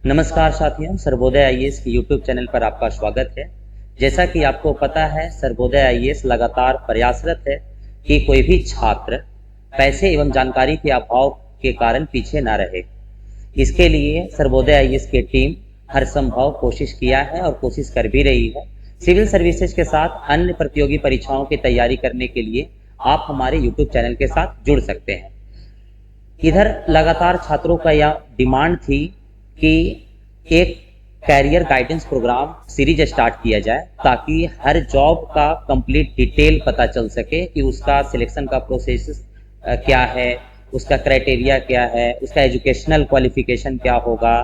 नमस्कार साथियों, सर्वोदय आईएएस के यूट्यूब चैनल पर आपका स्वागत है। जैसा कि आपको पता है, सर्वोदय आईएएस लगातार प्रयासरत है कि कोई भी छात्र पैसे एवं जानकारी के अभाव के कारण पीछे न रहे। इसके लिए सर्वोदय आईएएस की टीम हर संभव कोशिश किया है और कोशिश कर भी रही है। सिविल सर्विसेज के साथ अन्य प्रतियोगी परीक्षाओं की तैयारी करने के लिए आप हमारे यूट्यूब चैनल के साथ जुड़ सकते हैं। इधर लगातार छात्रों का यह डिमांड थी कि एक career guidance program series start किया जाए, ताकि हर जॉब का कंप्लीट डिटेल पता चल सके कि उसका सिलेक्शन का प्रोसेस क्या है, उसका क्राइटेरिया क्या है, उसका एजुकेशनल क्वालिफिकेशन क्या होगा।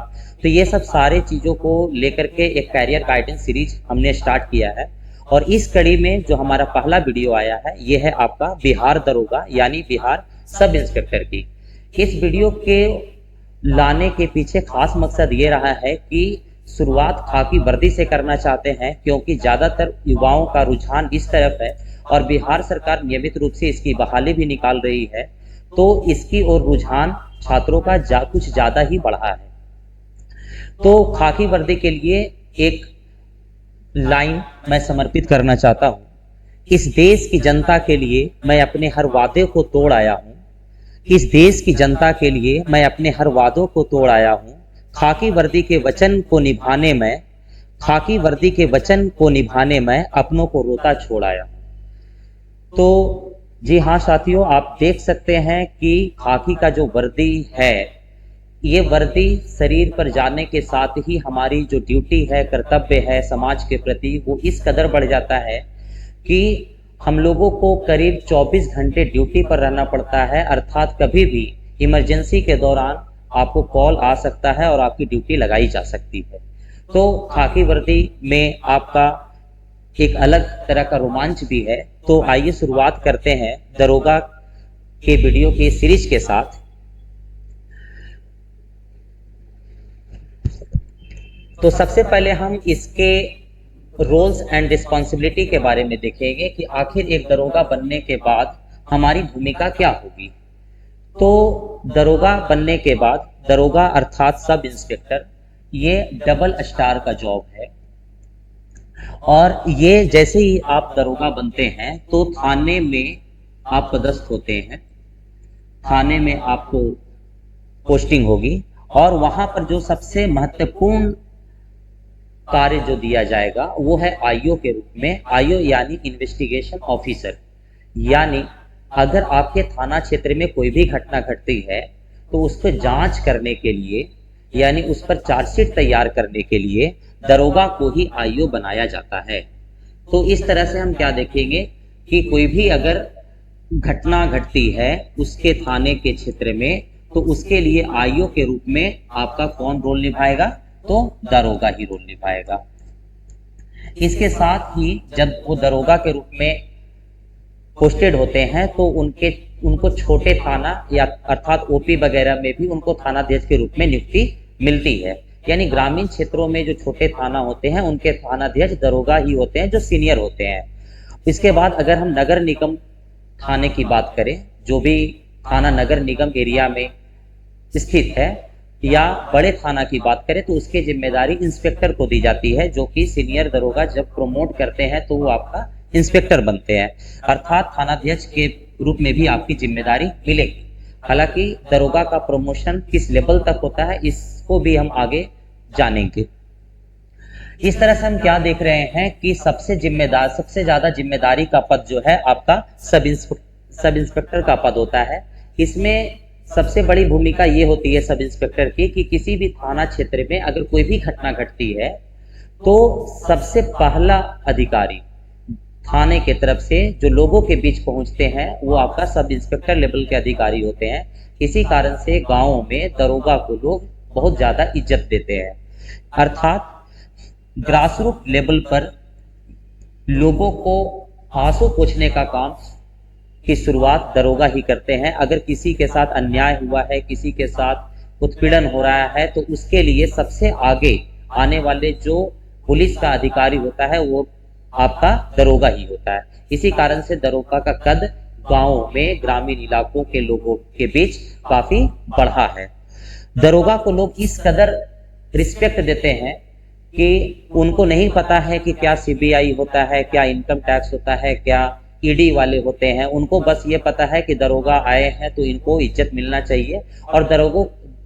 तो ये सब सारे चीज़ों को लेकर के एक कैरियर गाइडेंस सीरीज हमने स्टार्ट किया है। और इस कड़ी में जो हमारा पहला वीडियो आया है, ये है आपका बिहार दरोगा यानी बिहार सब इंस्पेक्टर की। इस वीडियो के लाने के पीछे खास मकसद ये रहा है कि शुरुआत खाकी वर्दी से करना चाहते हैं, क्योंकि ज़्यादातर युवाओं का रुझान इस तरफ है और बिहार सरकार नियमित रूप से इसकी बहाली भी निकाल रही है, तो इसकी ओर रुझान छात्रों का कुछ ज़्यादा ही बढ़ा है। तो खाकी वर्दी के लिए एक लाइन मैं समर्पित करना चाहता हूँ। इस देश की जनता के लिए मैं अपने हर वादे को तोड़ आया हूँ। इस देश की जनता के लिए मैं अपने हर वादों को तोड़ आया हूँ। खाकी वर्दी के वचन को निभाने में, खाकी वर्दी के वचन को निभाने में अपनों को रोता छोड़ आया हूँ। तो जी हाँ साथियों, आप देख सकते हैं कि खाकी का जो वर्दी है, ये वर्दी शरीर पर जाने के साथ ही हमारी जो ड्यूटी है, कर्तव्य है समाज के प्रति, वो इस कदर बढ़ जाता है कि हम लोगों को करीब 24 घंटे ड्यूटी पर रहना पड़ता है। अर्थात कभी भी इमरजेंसी के दौरान आपको कॉल आ सकता है और आपकी ड्यूटी लगाई जा सकती है। तो खाकी वर्दी में आपका एक अलग तरह का रोमांच भी है। तो आइए शुरुआत करते हैं दरोगा के वीडियो की सीरीज के साथ। तो सबसे पहले हम इसके रोल्स एंड रिस्पॉन्सिबिलिटी के बारे में देखेंगे कि आखिर एक दरोगा बनने के बाद हमारी भूमिका क्या होगी। तो दरोगा बनने के बाद, दरोगा अर्थात सब इंस्पेक्टर, ये डबल स्टार का जॉब है। और ये जैसे ही आप दरोगा बनते हैं तो थाने में आप पदस्थ होते हैं, थाने में आपको पोस्टिंग होगी और वहां पर जो सबसे महत्वपूर्ण कार्य जो दिया जाएगा वो है आईओ के रूप में। आईओ यानी इन्वेस्टिगेशन ऑफिसर। यानी अगर आपके थाना क्षेत्र में कोई भी घटना घटती है तो उस पर जांच करने के लिए, यानी उस पर चार्जशीट तैयार करने के लिए दरोगा को ही आईओ बनाया जाता है। तो इस तरह से हम क्या देखेंगे कि कोई भी अगर घटना घटती है उसके थाने के क्षेत्र में, तो उसके लिए आईओ के रूप में आपका कौन रोल निभाएगा? तो दरोगा ही रोल निभाएगा। इसके साथ ही जब वो दरोगा के रूप में पोस्टेड होते हैं तो उनको छोटे थाना या अर्थात ओपी वगैरह में भी उनको थानाध्यक्ष के रूप में नियुक्ति मिलती है। यानी ग्रामीण क्षेत्रों में जो छोटे थाना होते हैं उनके थानाध्यक्ष दरोगा ही होते हैं, जो सीनियर होते हैं। इसके बाद अगर हम नगर निगम थाने की बात करें, जो भी थाना नगर निगम एरिया में स्थित है, या बड़े थाना की बात करें तो उसकी जिम्मेदारी इंस्पेक्टर को दी जाती है, जो कि सीनियर दरोगा जब प्रमोट करते हैं तो वो आपका इंस्पेक्टर बनते हैं। अर्थात थानाध्यक्ष के रूप में भी आपकी जिम्मेदारी मिलेगी। हालांकि दरोगा का प्रमोशन किस लेवल तक होता है इसको भी हम आगे जानेंगे। इस तरह से हम क्या देख रहे हैं कि सबसे ज्यादा जिम्मेदारी का पद जो है आपका सब इंस्पेक्टर का पद होता है। इसमें सबसे बड़ी भूमिका ये होती है सब इंस्पेक्टर की कि किसी भी थाना क्षेत्र में अगर कोई भी घटना घटती है तो सबसे पहला अधिकारी थाने के तरफ से जो लोगों के बीच पहुंचते हैं वो आपका सब इंस्पेक्टर लेवल के अधिकारी होते हैं। इसी कारण से गांवों में दरोगा को लोग बहुत ज्यादा इज्जत देते हैं। अर्थात ग्रासरूट लेवल पर लोगों को आंसू पोंछने का काम की शुरुआत दरोगा ही करते हैं। अगर किसी के साथ अन्याय हुआ है, किसी के साथ उत्पीड़न हो रहा है, तो उसके लिए सबसे आगे आने वाले जो पुलिस का अधिकारी होता है वो आपका दरोगा ही होता है। इसी कारण से दरोगा का कद गांवों में, ग्रामीण इलाकों के लोगों के बीच काफी बढ़ा है। दरोगा को लोग इस कदर रिस्पेक्ट देते हैं कि उनको नहीं पता है कि क्या सीबीआई होता है, क्या इनकम टैक्स होता है, क्या ईडी वाले होते हैं। उनको बस ये पता है कि दरोगा आए हैं तो इनको इज्जत मिलना चाहिए, और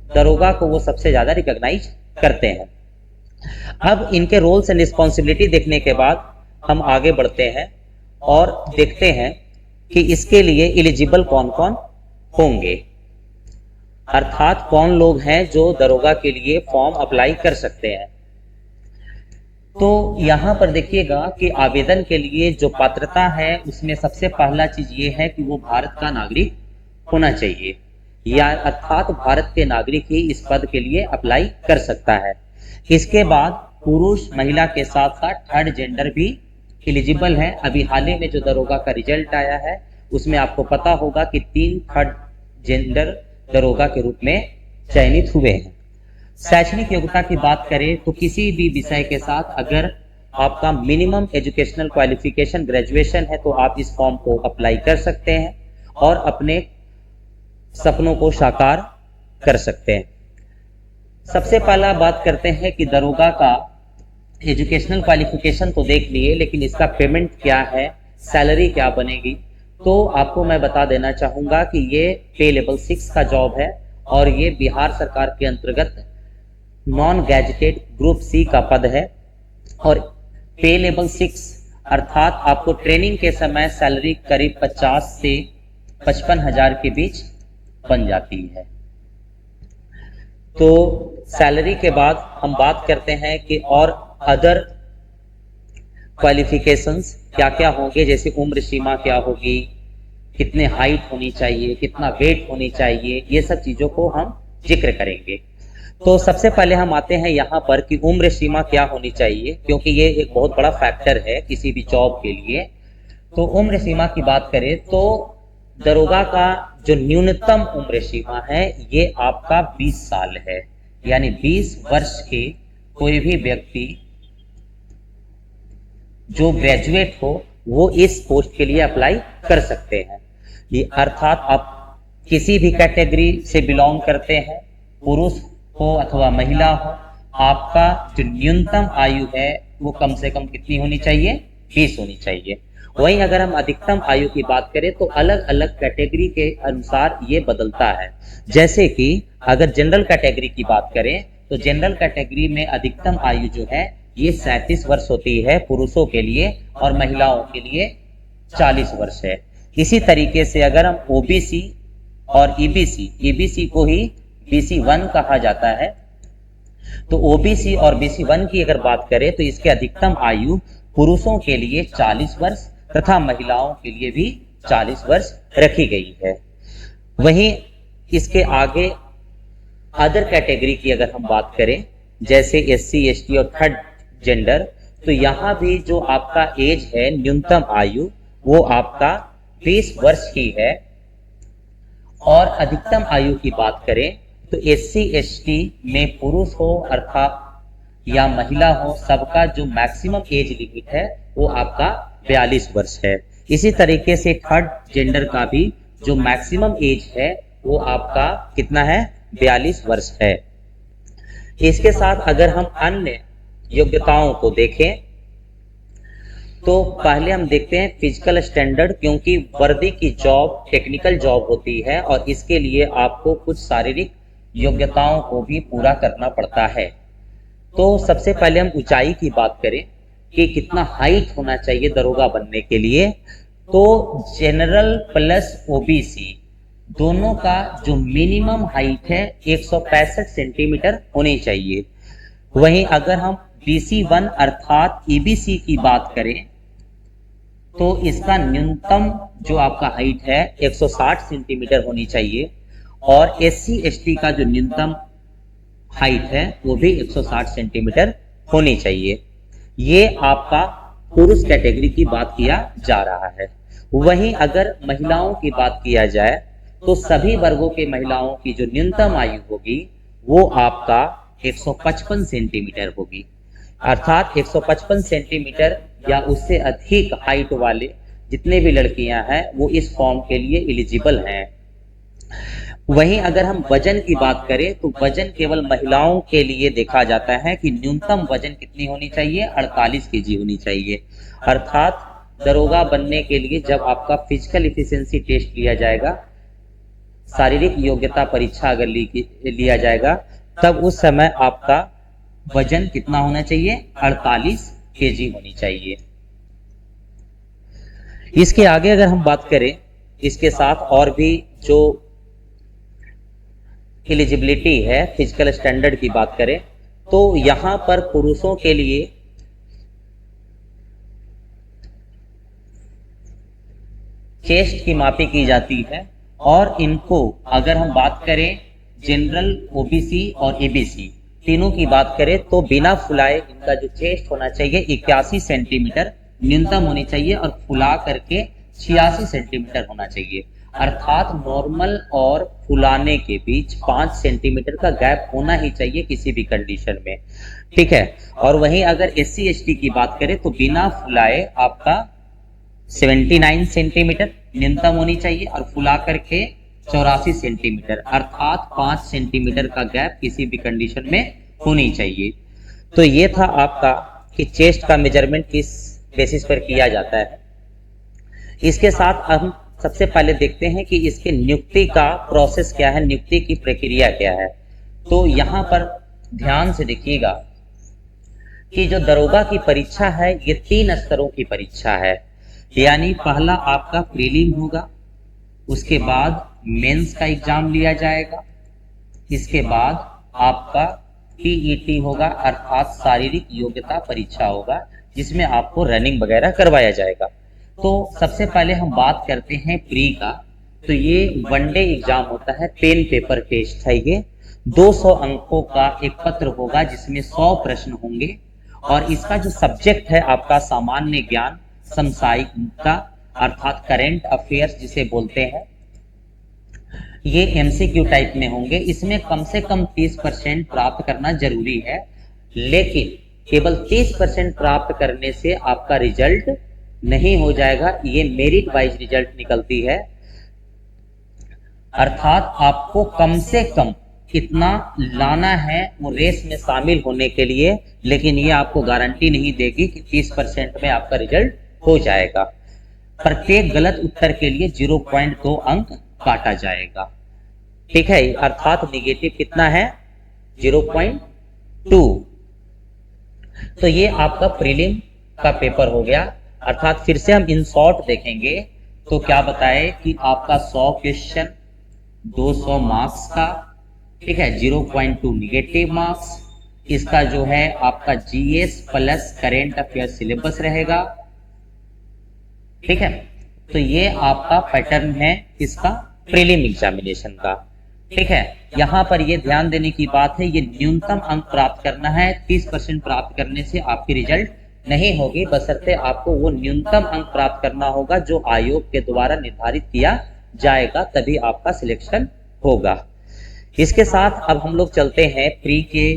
दरोगा को वो सबसे ज्यादा रिकॉग्नाइज करते हैं। अब इनके रोल्स एंड रिस्पॉन्सिबिलिटी देखने के बाद हम आगे बढ़ते हैं और देखते हैं कि इसके लिए एलिजिबल कौन कौन होंगे, अर्थात कौन लोग हैं जो दरोगा के लिए फॉर्म अप्लाई कर सकते हैं। तो यहां पर देखिएगा कि आवेदन के लिए जो पात्रता है उसमें सबसे पहला चीज ये है कि वो भारत का नागरिक होना चाहिए, या अर्थात भारत के नागरिक ही इस पद के लिए अप्लाई कर सकता है। इसके बाद पुरुष महिला के साथ साथ थर्ड जेंडर भी एलिजिबल है। अभी हाल ही में जो दरोगा का रिजल्ट आया है उसमें आपको पता होगा कि 3 थर्ड जेंडर दरोगा के रूप में चयनित हुए हैं। शैक्षणिक योग्यता की बात करें तो किसी भी विषय के साथ अगर आपका मिनिमम एजुकेशनल क्वालिफिकेशन ग्रेजुएशन है तो आप इस फॉर्म को अप्लाई कर सकते हैं और अपने सपनों को साकार कर सकते हैं। सबसे पहला बात करते हैं कि दरोगा का एजुकेशनल क्वालिफिकेशन तो देख लिए, लेकिन इसका पेमेंट क्या है, सैलरी क्या बनेगी। तो आपको मैं बता देना चाहूंगा कि ये पे लेवल 6 का जॉब है और ये बिहार सरकार के अंतर्गत नॉन गैजेटेड ग्रुप सी का पद है। और पे लेवल 6 अर्थात आपको ट्रेनिंग के समय सैलरी करीब 50 से 55,000 के बीच बन जाती है। तो सैलरी के बाद हम बात करते हैं कि और अदर क्वालिफिकेशंस क्या क्या होंगे, जैसे उम्र सीमा क्या होगी, कितने हाइट होनी चाहिए, कितना वेट होनी चाहिए, ये सब चीजों को हम जिक्र करेंगे। तो सबसे पहले हम आते हैं यहाँ पर कि उम्र सीमा क्या होनी चाहिए, क्योंकि ये एक बहुत बड़ा फैक्टर है किसी भी जॉब के लिए। तो उम्र सीमा की बात करें तो दरोगा का जो न्यूनतम उम्र सीमा है ये आपका 20 साल है, यानी 20 वर्ष के कोई भी व्यक्ति जो ग्रेजुएट हो वो इस पोस्ट के लिए अप्लाई कर सकते हैं। ये अर्थात आप किसी भी कैटेगरी से बिलोंग करते हैं, पुरुष हो अथवा महिला हो, आपका जो न्यूनतम आयु है वो कम से कम कितनी होनी चाहिए, 20 होनी चाहिए। वहीं अगर हम अधिकतम आयु की बात करें तो अलग अलग कैटेगरी के अनुसार ये बदलता है। जैसे कि अगर जनरल कैटेगरी की बात करें तो जनरल कैटेगरी में अधिकतम आयु जो है ये 37 वर्ष होती है पुरुषों के लिए और महिलाओं के लिए 40 वर्ष है। इसी तरीके से अगर हम ओबीसी और ईबीसी को ही BC1 कहा जाता है, तो ओबीसी और BC1 की अगर बात करें तो इसके अधिकतम आयु पुरुषों के लिए 40 वर्ष तथा महिलाओं के लिए भी 40 वर्ष रखी गई है। वहीं इसके आगे अदर कैटेगरी की अगर हम बात करें जैसे SC ST और थर्ड जेंडर, तो यहाँ भी जो आपका एज है न्यूनतम आयु वो आपका 20 वर्ष ही है। और अधिकतम आयु की बात करें तो SC ST में पुरुष हो अर्थात या महिला हो, सबका जो मैक्सिमम एज लिमिट है वो आपका 42 वर्ष है। इसी तरीके से थर्ड जेंडर का भी जो मैक्सिमम एज है वो आपका कितना है, 42 वर्ष है। इसके साथ अगर हम अन्य योग्यताओं को देखें तो पहले हम देखते हैं फिजिकल स्टैंडर्ड, क्योंकि वर्दी की जॉब टेक्निकल जॉब होती है और इसके लिए आपको कुछ शारीरिक योग्यताओं को भी पूरा करना पड़ता है। तो सबसे पहले हम ऊंचाई की बात करें कि कितना हाइट होना चाहिए दरोगा बनने के लिए, तो जनरल प्लस ओबीसी दोनों का जो मिनिमम हाइट है 165 सेंटीमीटर होनी चाहिए। वहीं अगर हम BC1 अर्थात ईबीसी की बात करें तो इसका न्यूनतम जो आपका हाइट है 160 सेंटीमीटर होनी चाहिए और SC ST का जो न्यूनतम हाइट है वो भी 160 सेंटीमीटर होनी चाहिए। ये आपका पुरुष कैटेगरी की बात किया जा रहा है। वहीं अगर महिलाओं की बात किया जाए तो सभी वर्गों के महिलाओं की जो न्यूनतम आयु होगी वो आपका 155 सेंटीमीटर होगी, अर्थात 155 सेंटीमीटर या उससे अधिक हाइट वाले जितने भी लड़कियां हैं वो इस फॉर्म के लिए एलिजिबल हैं। वहीं अगर हम वजन की बात करें तो वजन केवल महिलाओं के लिए देखा जाता है कि न्यूनतम वजन कितनी होनी चाहिए, 48 केजी होनी चाहिए। अर्थात दरोगा बनने के लिए जब आपका फिजिकल इफिशियंसी टेस्ट लिया जाएगा, शारीरिक योग्यता परीक्षा अगर लिया जाएगा, तब उस समय आपका वजन कितना होना चाहिए, 48 केजी होनी चाहिए। इसके आगे अगर हम बात करें, इसके साथ और भी जो एलिजिबिलिटी है, फिजिकल स्टैंडर्ड की बात करें तो यहां पर पुरुषों के लिए चेस्ट की मापी की जाती है, और इनको अगर हम बात करें जनरल, ओबीसी और एबीसी तीनों की बात करें तो बिना फुलाए इनका जो चेस्ट होना चाहिए 81 सेंटीमीटर न्यूनतम होनी चाहिए, और फुला करके 86 सेंटीमीटर होना चाहिए। अर्थात नॉर्मल और फुलाने के बीच 5 सेंटीमीटर का गैप होना ही चाहिए किसी भी कंडीशन में, ठीक है। और वहीं अगर SC ST की बात करें तो बिना फुलाए आपका 79 सेंटीमीटर न्यूनतम होनी चाहिए, और फुला करके 84 सेंटीमीटर, अर्थात 5 सेंटीमीटर का गैप किसी भी कंडीशन में होनी चाहिए। तो ये था आपका कि चेस्ट का मेजरमेंट किस बेसिस पर किया जाता है। इसके साथ हम सबसे पहले देखते हैं कि इसके नियुक्ति का प्रोसेस क्या है, नियुक्ति की प्रक्रिया क्या है। तो यहाँ पर ध्यान से देखिएगा कि जो दरोगा की परीक्षा है ये 3 स्तरों की परीक्षा है। यानी पहला आपका प्रीलिम होगा, उसके बाद मेंस का एग्जाम लिया जाएगा, इसके बाद आपका PET होगा अर्थात शारीरिक योग्यता परीक्षा होगा, जिसमें आपको रनिंग वगैरह करवाया जाएगा। तो सबसे पहले हम बात करते हैं प्री का। तो ये वनडे एग्जाम होता है, पेन पेपर टेस्ट है ये। 200 अंकों का एक पत्र होगा जिसमें 100 प्रश्न होंगे, और इसका जो सब्जेक्ट है आपका सामान्य ज्ञान, समसामयिकता अर्थात करेंट अफेयर्स जिसे बोलते हैं, ये MCQ टाइप में होंगे। इसमें कम से कम 30% प्राप्त करना जरूरी है, लेकिन केवल 30% प्राप्त करने से आपका रिजल्ट नहीं हो जाएगा, ये मेरिट वाइज रिजल्ट निकलती है। अर्थात आपको कम से कम कितना लाना है वो रेस में शामिल होने के लिए, लेकिन ये आपको गारंटी नहीं देगी कि 30% में आपका रिजल्ट हो जाएगा। प्रत्येक गलत उत्तर के लिए 0.2 अंक काटा जाएगा, ठीक है। अर्थात निगेटिव कितना है, 0.2। तो ये आपका प्रीलिम का पेपर हो गया। अर्थात फिर से हम इन शॉर्ट देखेंगे तो क्या बताए कि आपका 100 क्वेश्चन 200 मार्क्स का, ठीक है, 0.2 निगेटिव मार्क्स। इसका जो है आपका GS plus current affair syllabus रहेगा, ठीक है। तो ये आपका पैटर्न है इसका प्रीलिम एग्जामिनेशन का, ठीक है। यहाँ पर ये ध्यान देने की बात है, ये न्यूनतम अंक प्राप्त करना है। 30% प्राप्त करने से आपकी रिजल्ट नहीं होगी, बशर्ते आपको वो न्यूनतम अंक प्राप्त करना होगा जो आयोग के द्वारा निर्धारित किया जाएगा, तभी आपका सिलेक्शन होगा। इसके साथ अब हम लोग चलते हैं प्री के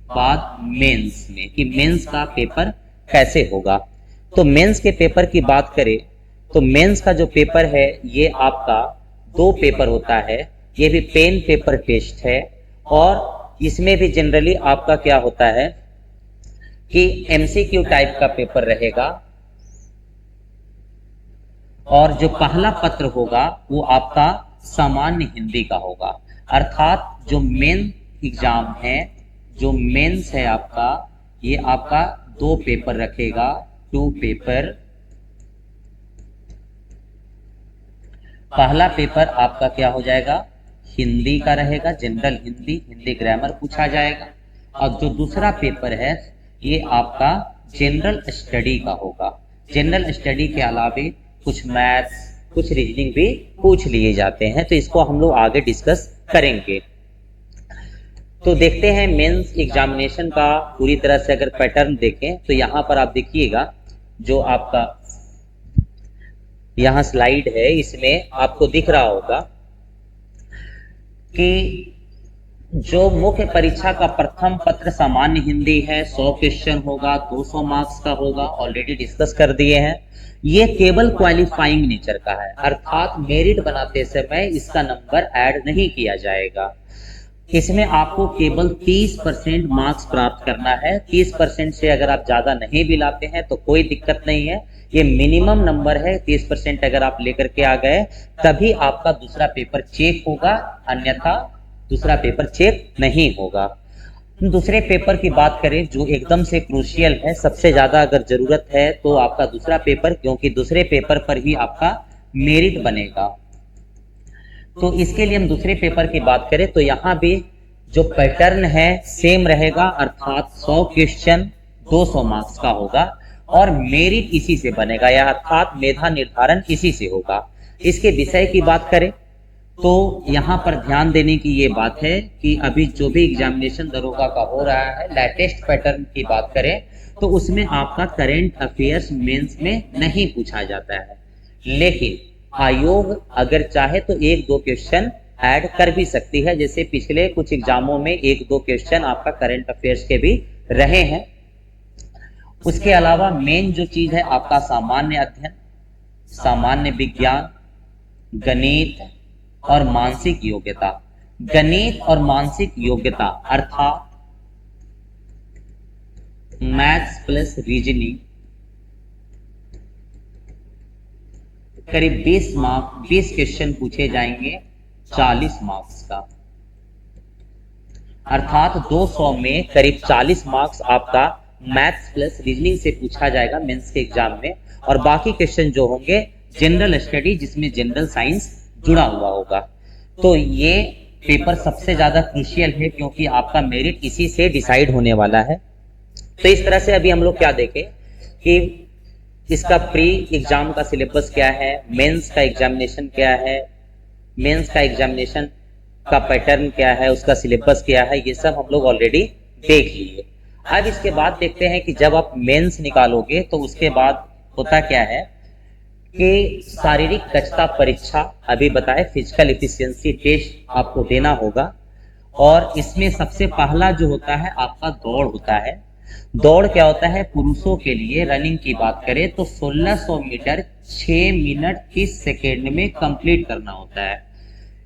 बाद मेंस में, कि मेंस का पेपर कैसे होगा। तो मेंस के पेपर की बात करें तो मेंस का जो पेपर है ये आपका 2 पेपर होता है। ये भी पेन पेपर टेस्ट है, और इसमें भी जनरली आपका क्या होता है कि MCQ टाइप का पेपर रहेगा, और जो पहला पत्र होगा वो आपका सामान्य हिंदी का होगा। अर्थात जो मेन एग्जाम है, जो मेंस है आपका, ये आपका 2 पेपर रखेगा, 2 पेपर। पहला पेपर आपका क्या हो जाएगा, हिंदी का रहेगा, जनरल हिंदी, हिंदी ग्रामर पूछा जाएगा। और जो दूसरा पेपर है ये आपका जनरल स्टडी का होगा। जनरल स्टडी के अलावे कुछ मैथ्स, कुछ रीजनिंग भी पूछ लिए जाते हैं, तो इसको हम लोग आगे डिस्कस करेंगे। तो देखते हैं मेंस एग्जामिनेशन का पूरी तरह से अगर पैटर्न देखें तो यहाँ पर आप देखिएगा, जो आपका यहाँ स्लाइड है इसमें आपको दिख रहा होगा कि जो मुख्य परीक्षा का प्रथम पत्र सामान्य हिंदी है, 100 क्वेश्चन होगा, 200 मार्क्स का होगा, ऑलरेडी डिस्कस कर दिए हैं। ये केवल क्वालिफाइंग नेचर का है, अर्थात मेरिट बनाते समय इसका नंबर ऐड नहीं किया जाएगा। इसमें आपको केवल 30% मार्क्स प्राप्त करना है। 30% से अगर आप ज्यादा नहीं भी लाते हैं तो कोई दिक्कत नहीं है, ये मिनिमम नंबर है। 30% अगर आप लेकर के आ गए तभी आपका दूसरा पेपर चेक होगा, अन्यथा दूसरा पेपर चेक नहीं होगा। दूसरे पेपर की बात करें जो एकदम से क्रूशियल है, सबसे ज्यादा अगर जरूरत है तो आपका दूसरा पेपर, क्योंकि दूसरे पेपर पर ही आपका मेरिट बनेगा। तो इसके लिए हम दूसरे पेपर की बात करें तो यहाँ भी जो पैटर्न है सेम रहेगा, अर्थात 100 क्वेश्चन 200 मार्क्स का होगा और मेरिट इसी से बनेगा, या अर्थात मेधा निर्धारण इसी से होगा। इसके विषय की बात करें तो यहाँ पर ध्यान देने की ये बात है कि अभी जो भी एग्जामिनेशन दरोगा का हो रहा है, लेटेस्ट पैटर्न की बात करें तो उसमें आपका करेंट अफेयर्स मेंस में नहीं पूछा जाता है, लेकिन आयोग अगर चाहे तो 1-2 क्वेश्चन ऐड कर भी सकती है। जैसे पिछले कुछ एग्जामों में 1-2 क्वेश्चन आपका करंट अफेयर्स के भी रहे हैं। उसके अलावा मेन जो चीज है आपका सामान्य अध्ययन, सामान्य विज्ञान, गणित और मानसिक योग्यता। गणित और मानसिक योग्यता अर्थात मैथ्स प्लस रीजनिंग, करीब 20 क्वेश्चन पूछे जाएंगे 40 मार्क्स का, अर्थात 200 में करीब 40 मार्क्स आपका मैथ्स प्लस रीजनिंग से पूछा जाएगा मेंस के एग्जाम में। और बाकी क्वेश्चन जो होंगे जनरल स्टडी, जिसमें जनरल साइंस जुड़ा हुआ होगा। तो ये पेपर सबसे ज्यादा क्रूशियल है क्योंकि आपका मेरिट इसी से डिसाइड होने वाला है। तो इस तरह से अभी हम लोग क्या देखें कि इसका प्री एग्जाम का सिलेबस क्या है, मेंस का एग्जामिनेशन क्या है, मेंस का एग्जामिनेशन का पैटर्न क्या है, उसका सिलेबस क्या है, ये सब हम लोग ऑलरेडी देख लिए। अब इसके बाद देखते हैं कि जब आप मेंस निकालोगे तो उसके बाद होता क्या है कि शारीरिक दक्षता परीक्षा, अभी बताए फिजिकल एफिशिएंसी टेस्ट आपको देना होगा। और इसमें सबसे पहला जो होता है आपका दौड़ होता है। दौड़ क्या होता है, पुरुषों के लिए रनिंग की बात करें तो 1600 मीटर 6 मिनट 30 सेकेंड में कंप्लीट करना होता है,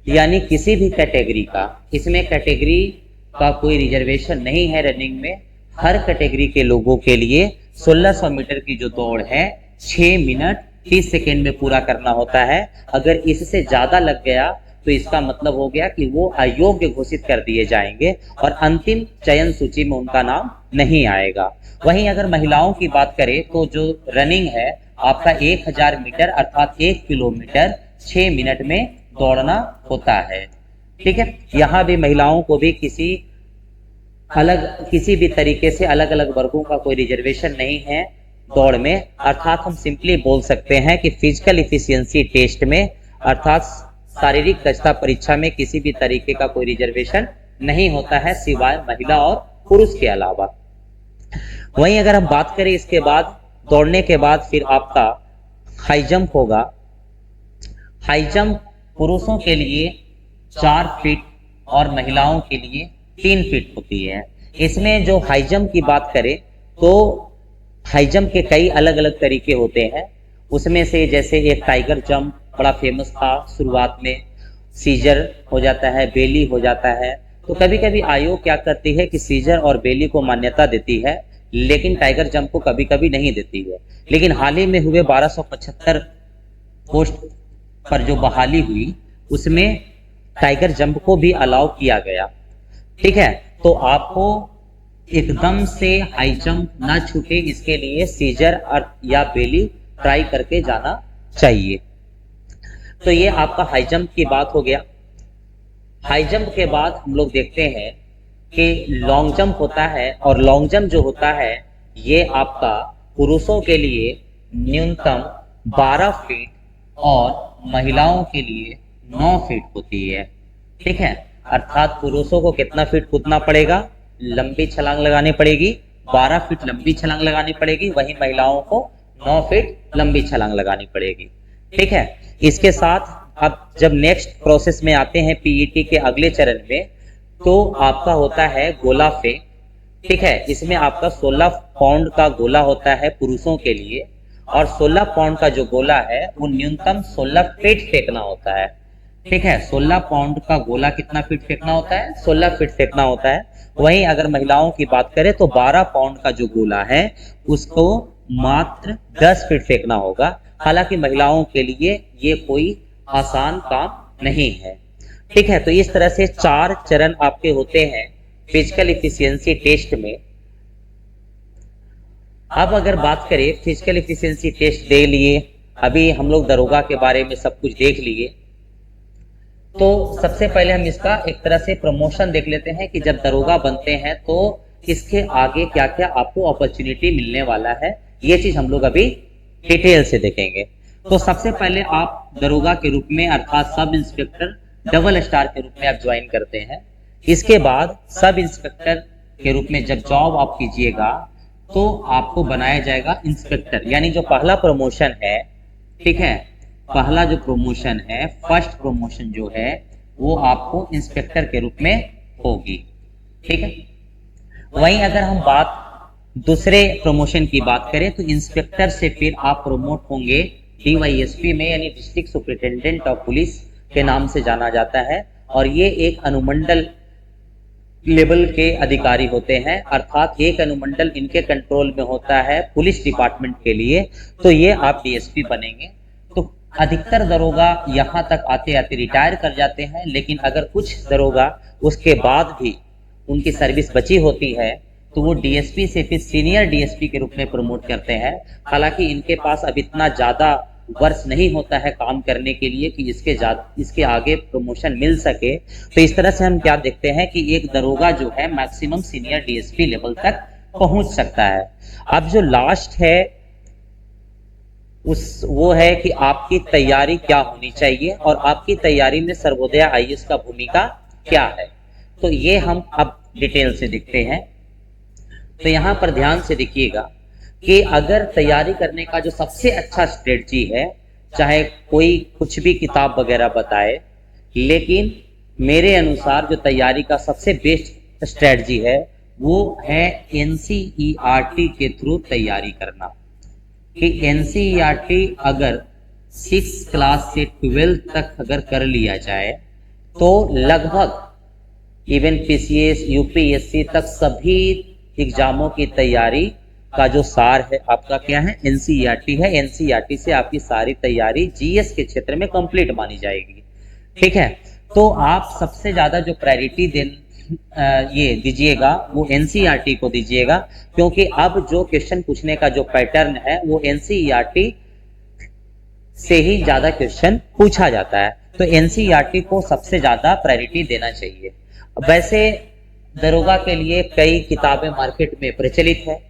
यानी किसी भी कैटेगरी का, इसमें कैटेगरी का कोई रिजर्वेशन नहीं है रनिंग में। हर कैटेगरी के लोगों के लिए 1600 मीटर की जो दौड़ है 6 मिनट 30 सेकेंड में पूरा करना होता है। अगर इससे ज्यादा लग गया तो इसका मतलब हो गया कि वो अयोग्य घोषित कर दिए जाएंगे और अंतिम चयन सूची में उनका नाम नहीं आएगा। वहीं अगर महिलाओं की बात करें तो जो रनिंग है आपका 1000 मीटर अर्थात 1 किलोमीटर 6 मिनट में दौड़ना होता है। ठीक है, यहाँ भी महिलाओं को भी किसी भी तरीके से अलग अलग वर्गों का कोई रिजर्वेशन नहीं है दौड़ में, अर्थात हम सिंपली बोल सकते हैं कि फिजिकल इफिशियंसी टेस्ट में अर्थात शारीरिक दक्षता परीक्षा में किसी भी तरीके का कोई रिजर्वेशन नहीं होता है सिवाय महिला और पुरुष के अलावा। वहीं अगर हम बात करें इसके बाद दौड़ने के बाद फिर आपका हाई जंप होगा। हाई जंप पुरुषों के लिए 4 फीट और महिलाओं के लिए 3 फीट होती है। इसमें जो हाई जंप की बात करें तो हाई जंप के कई अलग अलग तरीके होते हैं। उसमें से जैसे एक टाइगर जंप बड़ा फेमस था शुरुआत में, सीजर हो जाता है, बेली हो जाता है। तो कभी कभी आयोग क्या करती है कि सीजर और बेली को मान्यता देती है लेकिन टाइगर जंप को कभी कभी नहीं देती है। लेकिन हाल ही में हुए 1275 पोस्ट पर जो बहाली हुई उसमें टाइगर जंप को भी अलाउ किया गया। ठीक है, तो आपको एकदम से हाई जंप ना छूटे इसके लिए सीजर या बेली ट्राई करके जाना चाहिए। तो ये आपका हाई जंप की बात हो गया। हाई जंप के बाद हम लोग देखते हैं कि लॉन्ग जंप होता है और लॉन्ग जंप जो होता है ये आपका पुरुषों के लिए न्यूनतम 12 फीट और महिलाओं के लिए 9 फीट होती है। ठीक है, अर्थात पुरुषों को कितना फीट कूदना पड़ेगा, लंबी छलांग लगानी पड़ेगी, 12 फीट लंबी छलांग लगानी पड़ेगी, वहीं महिलाओं को 9 फीट लंबी छलांग लगानी पड़ेगी। ठीक है, इसके साथ अब जब नेक्स्ट प्रोसेस में आते हैं पीईटी के अगले चरण में तो आपका होता है गोला फेंक, ठीक है। इसमें आपका 16 पाउंड का गोला होता है पुरुषों के लिए, और 16 पाउंड का जो गोला है वो न्यूनतम 16 फीट फेंकना होता है, ठीक है। 16 पाउंड का गोला कितना फीट फेंकना होता है? 16 फीट फेंकना होता है। वहीं अगर महिलाओं की बात करें तो 12 पाउंड का जो गोला है उसको मात्र 10 फीट फेंकना होगा। हालांकि महिलाओं के लिए ये कोई आसान काम नहीं है, ठीक है। तो इस तरह से 4 चरण आपके होते हैं फिजिकल इफिशियंसी टेस्ट में। अब अगर बात करें फिजिकल इफिशियंसी टेस्ट दे लिए, अभी हम लोग दरोगा के बारे में सब कुछ देख लिए, तो सबसे पहले हम इसका एक तरह से प्रमोशन देख लेते हैं कि जब दरोगा बनते हैं तो इसके आगे क्या क्या आपको अपॉर्चुनिटी मिलने वाला है, ये चीज हम लोग अभी डिटेल से देखेंगे। तो सबसे पहले आप दरोगा के रूप में अर्थात सब इंस्पेक्टर डबल स्टार के रूप में आप ज्वाइन करते हैं। इसके बाद सब इंस्पेक्टर के रूप में जब जॉब आप कीजिएगा तो आपको बनाया जाएगा इंस्पेक्टर, यानी जो पहला प्रमोशन है, ठीक है, पहला जो प्रमोशन है, फर्स्ट प्रमोशन जो है वो आपको इंस्पेक्टर के रूप में होगी, ठीक है। वहीं अगर हम बात दूसरे प्रमोशन की बात करें तो इंस्पेक्टर से फिर आप प्रमोट होंगे डीवाईएसपी में, यानी डिस्ट्रिक्ट सुपरिटेंडेंट ऑफ पुलिस के नाम से जाना जाता है। और ये एक अनुमंडल लेवल के अधिकारी होते हैं, अर्थात एक अनुमंडल इनके कंट्रोल में होता है पुलिस डिपार्टमेंट के लिए, तो ये आप डीएसपी बनेंगे। तो अधिकतर दरोगा यहाँ तक आते आते रिटायर कर जाते हैं, लेकिन अगर कुछ दरोगा उसके बाद भी उनकी सर्विस बची होती है तो वो डीएसपी से फिर सीनियर डीएसपी के रूप में प्रमोट करते हैं। हालांकि इनके पास अब इतना ज्यादा वर्ष नहीं होता है काम करने के लिए कि इसके आगे प्रमोशन मिल सके। तो इस तरह से हम क्या देखते हैं कि एक दरोगा जो है मैक्सिमम सीनियर डीएसपी लेवल तक पहुंच सकता है। अब जो लास्ट है वो है कि आपकी तैयारी क्या होनी चाहिए और आपकी तैयारी में सर्वोदय आईएएस का भूमिका क्या है, तो ये हम अब डिटेल से देखते हैं। तो यहाँ पर ध्यान से देखिएगा कि अगर तैयारी करने का जो सबसे अच्छा स्ट्रेटजी है, चाहे कोई कुछ भी किताब वगैरह बताए, लेकिन मेरे अनुसार जो तैयारी का सबसे बेस्ट स्ट्रेटजी है वो है एनसीईआरटी के थ्रू तैयारी करना। कि एनसीईआरटी अगर 6 क्लास से 12 तक अगर कर लिया जाए तो लगभग इवन पीसीएस यूपीएससी तक सभी एग्जामों की तैयारी का जो सार है आपका क्या है? एनसीईआरटी है। एनसीईआरटी से आपकी सारी तैयारी जीएस के क्षेत्र में कंप्लीट मानी जाएगी, ठीक है। तो आप सबसे ज्यादा जो प्रायोरिटी ये दीजिएगा वो एनसीईआरटी को दीजिएगा, क्योंकि अब जो क्वेश्चन पूछने का जो पैटर्न है वो एनसीईआरटी से ही ज्यादा क्वेश्चन पूछा जाता है। तो एनसीईआरटी को सबसे ज्यादा प्रायोरिटी देना चाहिए। वैसे दरोगा के लिए कई किताबें मार्केट में प्रचलित है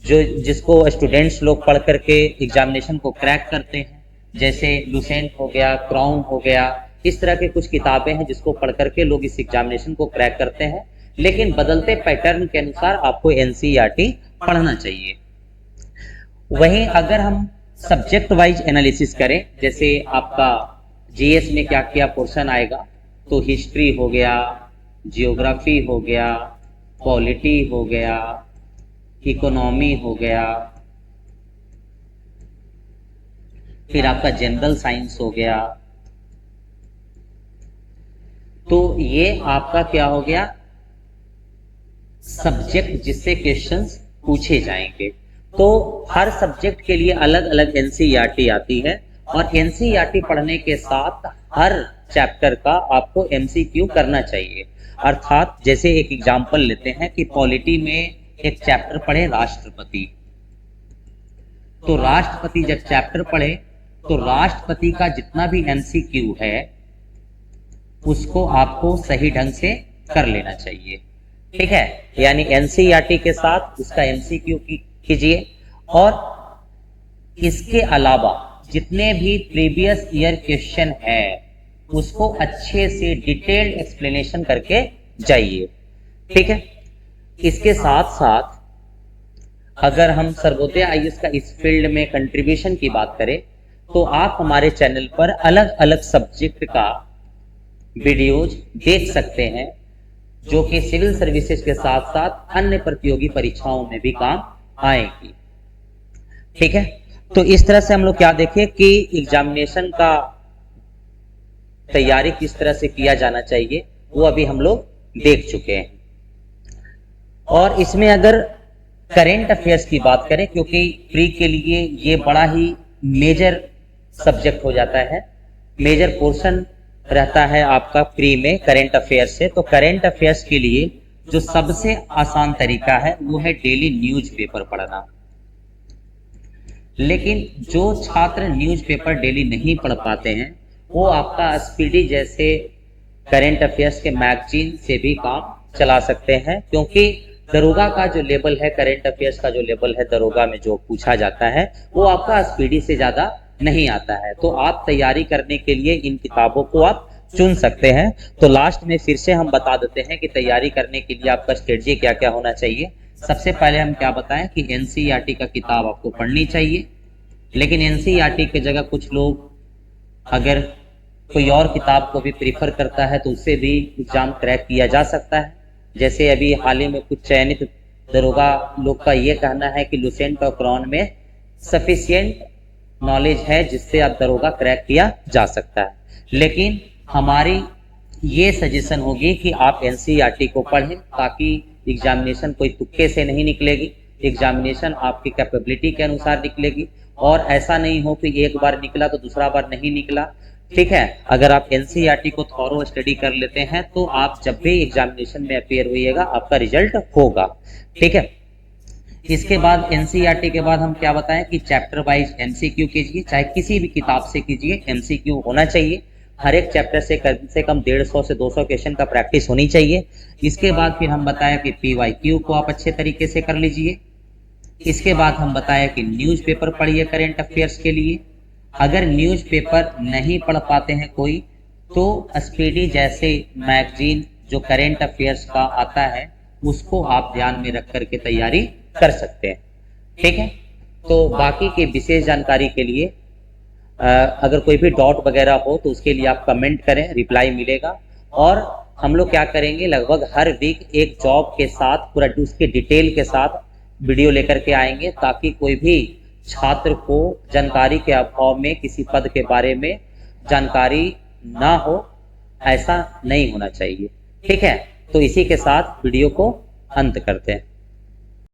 जिसको स्टूडेंट्स लोग पढ़ करके एग्जामिनेशन को क्रैक करते हैं, जैसे लुसेंट हो गया, क्राउन हो गया, इस तरह के कुछ किताबें हैं जिसको पढ़ करके लोग इस एग्जामिनेशन को क्रैक करते हैं। लेकिन बदलते पैटर्न के अनुसार आपको एनसीईआरटी पढ़ना चाहिए। वहीं अगर हम सब्जेक्ट वाइज एनालिसिस करें, जैसे आपका जीएस में क्या क्या पोर्शन आएगा, तो हिस्ट्री हो गया, जियोग्राफी हो गया, पॉलिटी हो गया, इकोनॉमी हो गया, फिर आपका जनरल साइंस हो गया, तो ये आपका क्या हो गया? सब्जेक्ट जिससे क्वेश्चंस पूछे जाएंगे। तो हर सब्जेक्ट के लिए अलग अलग एनसीईआरटी आती है, और एनसीईआरटी पढ़ने के साथ हर चैप्टर का आपको एमसीक्यू करना चाहिए। अर्थात जैसे एक एग्जांपल लेते हैं कि पॉलिटी में एक चैप्टर पढ़े राष्ट्रपति, तो राष्ट्रपति जब चैप्टर पढ़े तो राष्ट्रपति का जितना भी एमसीक्यू है उसको आपको सही ढंग से कर लेना चाहिए, ठीक है। यानी एनसीईआरटी के साथ उसका एमसीक्यू कीजिए, और इसके अलावा जितने भी प्रीवियस ईयर क्वेश्चन है उसको अच्छे से डिटेल्ड एक्सप्लेनेशन करके जाइए, ठीक है। इसके साथ साथ अगर हम सर्वोदय आईएएस का इस फील्ड में कंट्रीब्यूशन की बात करें तो आप हमारे चैनल पर अलग अलग सब्जेक्ट का वीडियोज देख सकते हैं, जो कि सिविल सर्विसेज के साथ साथ अन्य प्रतियोगी परीक्षाओं में भी काम आएगी। ठीक है, तो इस तरह से हम लोग क्या देखें कि एग्जामिनेशन का तैयारी किस तरह से किया जाना चाहिए वो अभी हम लोग देख चुके हैं। और इसमें अगर करेंट अफेयर्स की बात करें, क्योंकि प्री के लिए ये बड़ा ही मेजर सब्जेक्ट हो जाता है, मेजर पोर्शन रहता है आपका प्री में करेंट अफेयर्स से। तो करेंट अफेयर्स के लिए जो सबसे आसान तरीका है वो है डेली न्यूज़पेपर पढ़ना। लेकिन जो छात्र न्यूज़पेपर डेली नहीं पढ़ पाते हैं वो आपका स्पीडी जैसे करेंट अफेयर्स के मैगजीन से भी काम चला सकते हैं, क्योंकि दरोगा का जो लेवल है, करेंट अफेयर्स का जो लेवल है दरोगा में जो पूछा जाता है वो आपका स्पीडी से ज़्यादा नहीं आता है। तो आप तैयारी करने के लिए इन किताबों को आप चुन सकते हैं। तो लास्ट में फिर से हम बता देते हैं कि तैयारी करने के लिए आपका स्ट्रेटजी क्या क्या होना चाहिए। सबसे पहले हम क्या बताएं कि एनसीईआरटी का किताब आपको पढ़नी चाहिए, लेकिन एनसीईआरटी की जगह कुछ लोग अगर कोई और किताब को भी प्रीफर करता है तो उससे भी एग्जाम क्रैक किया जा सकता है। जैसे अभी हाल ही में कुछ चयनित दरोगा लोग का ये कहना है कि लुसेंट और क्रॉन में सफिशिएंट नॉलेज है जिससे आप दरोगा क्रैक किया जा सकता है। लेकिन हमारी ये सजेशन होगी कि आप एनसीईआरटी को पढ़ें, ताकि एग्जामिनेशन कोई तुक्के से नहीं निकलेगी, एग्जामिनेशन आपकी कैपेबिलिटी के अनुसार निकलेगी। और ऐसा नहीं हो कि एक बार निकला तो दूसरा बार नहीं निकला। ठीक है, अगर आप एनसीईआरटी को थॉरो स्टडी कर लेते हैं तो आप जब भी एग्जामिनेशन में अपेयर होइएगा आपका रिजल्ट होगा। ठीक है, इसके बाद एनसीईआरटी के बाद हम क्या बताएं कि चैप्टर वाइज एमसीक्यू कीजिए, चाहे किसी भी किताब से कीजिए, एमसीक्यू होना चाहिए। हर एक चैप्टर से कम 150 से 200 क्वेश्चन का प्रैक्टिस होनी चाहिए। इसके बाद फिर हम बताया कि पीवाईक्यू को आप अच्छे तरीके से कर लीजिए। इसके बाद हम बताया कि न्यूज़पेपर पढ़िए करेंट अफेयर्स के लिए। अगर न्यूज़पेपर नहीं पढ़ पाते हैं कोई तो स्पीडी जैसे मैगजीन जो करेंट अफेयर्स का आता है उसको आप ध्यान में रख करके तैयारी कर सकते हैं। ठीक है, तो बाकी की विशेष जानकारी के लिए अगर कोई भी डाउट वगैरह हो तो उसके लिए आप कमेंट करें, रिप्लाई मिलेगा। और हम लोग क्या करेंगे, लगभग हर वीक एक जॉब के साथ पूरा उसके डिटेल के साथ वीडियो लेकर के आएंगे, ताकि कोई भी छात्र को जानकारी के अभाव में किसी पद के बारे में जानकारी ना हो, ऐसा नहीं होना चाहिए। ठीक है, तो इसी के साथ वीडियो को अंत करते हैं।